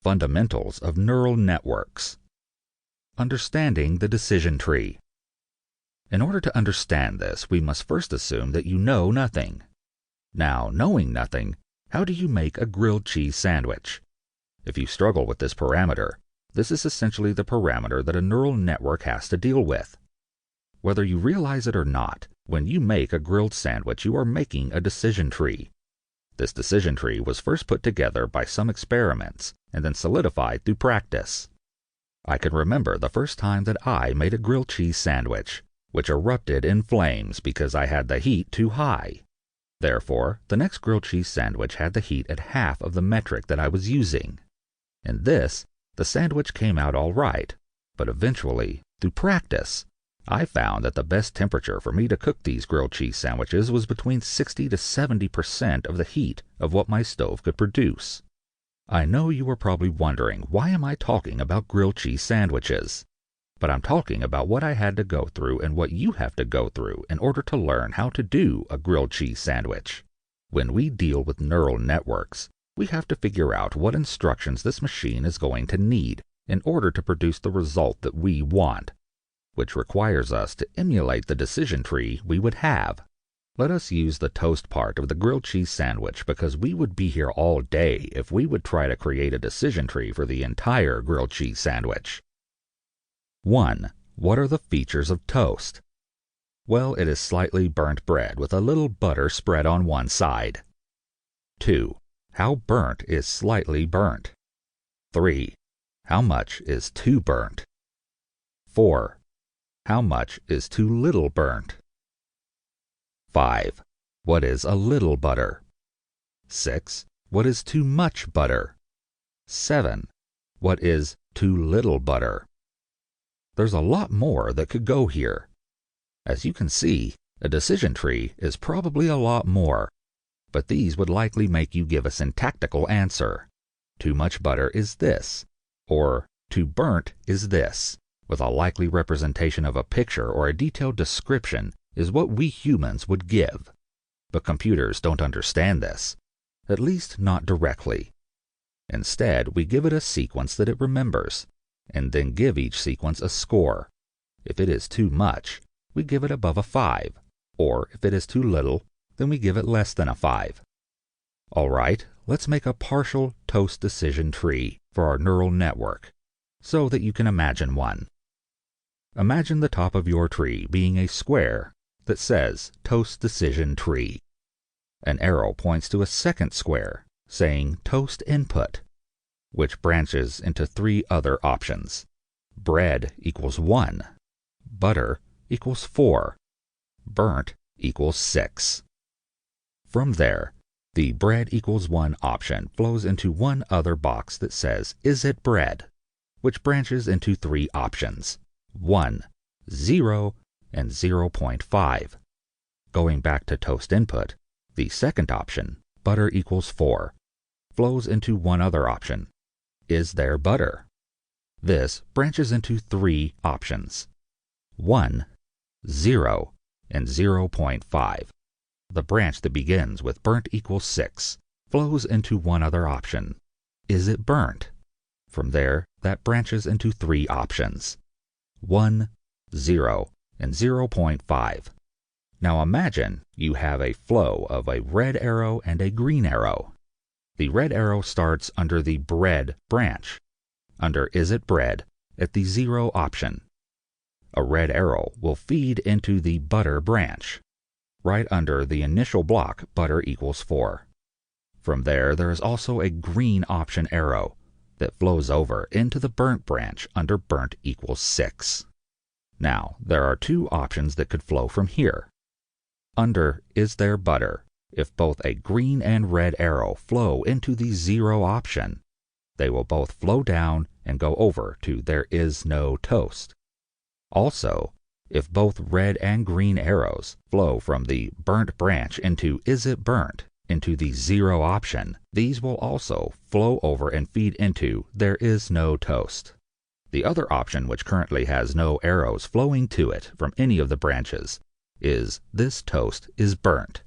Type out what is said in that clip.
Fundamentals of Neural Networks. Understanding the decision tree. In order to understand this, we must first assume that you know nothing. Now, knowing nothing, how do you make a grilled cheese sandwich? If you struggle with this parameter, this is essentially the parameter that a neural network has to deal with. Whether you realize it or not, when you make a grilled sandwich, you are making a decision tree. This decision tree was first put together by some experiments and then solidified through practice. I can remember the first time that I made a grilled cheese sandwich, which erupted in flames because I had the heat too high. Therefore, the next grilled cheese sandwich had the heat at half of the metric that I was using. In this, the sandwich came out all right, but eventually, through practice, I found that the best temperature for me to cook these grilled cheese sandwiches was between 60 to 70% of the heat of what my stove could produce. I know you are probably wondering, why am I talking about grilled cheese sandwiches? But I'm talking about what I had to go through and what you have to go through in order to learn how to do a grilled cheese sandwich. When we deal with neural networks, we have to figure out what instructions this machine is going to need in order to produce the result that we want, which requires us to emulate the decision tree we would have. Let us use the toast part of the grilled cheese sandwich because we would be here all day if we would try to create a decision tree for the entire grilled cheese sandwich. 1. What are the features of toast? Well, it is slightly burnt bread with a little butter spread on one side. 2. How burnt is slightly burnt? 3. How much is too burnt? 4. How much is too little burnt? 5. What is a little butter? 6. What is too much butter? 7. What is too little butter? There's a lot more that could go here. As you can see, a decision tree is probably a lot more, but these would likely make you give a syntactical answer. Too much butter is this, or too burnt is this, with a likely representation of a picture or a detailed description is what we humans would give. But computers don't understand this, at least not directly. Instead, we give it a sequence that it remembers, and then give each sequence a score. If it is too much, we give it above a 5, or if it is too little, then we give it less than a 5. All right, let's make a partial toast decision tree for our neural network, so that you can imagine one. Imagine the top of your tree being a square that says Toast Decision Tree. An arrow points to a second square saying Toast Input, which branches into 3 other options. Bread equals 1, butter equals 4, burnt equals 6. From there, the bread equals 1 option flows into one other box that says Is it bread, which branches into 3 options, 1, 0, and 0.5. Going back to toast input, the second option, butter equals 4, flows into one other option, Is there butter? This branches into 3 options, 1, 0, and 0.5. The branch that begins with burnt equals 6 flows into one other option, Is it burnt? From there, that branches into 3 options, 1, 0, and 0.5. Now imagine you have a flow of a red arrow and a green arrow. The red arrow starts under the bread branch, under Is it bread, at the 0 option. A red arrow will feed into the butter branch, right under the initial block butter equals 4. From there is also a green option arrow that flows over into the burnt branch under burnt equals 6. Now, there are 2 options that could flow from here. Under Is there butter, if both a green and red arrow flow into the 0 option, they will both flow down and go over to There is no toast. Also, if both red and green arrows flow from the burnt branch into Is it burnt, into the 0 option, these will also flow over and feed into There is no toast. The other option, which currently has no arrows flowing to it from any of the branches, is This toast is burnt.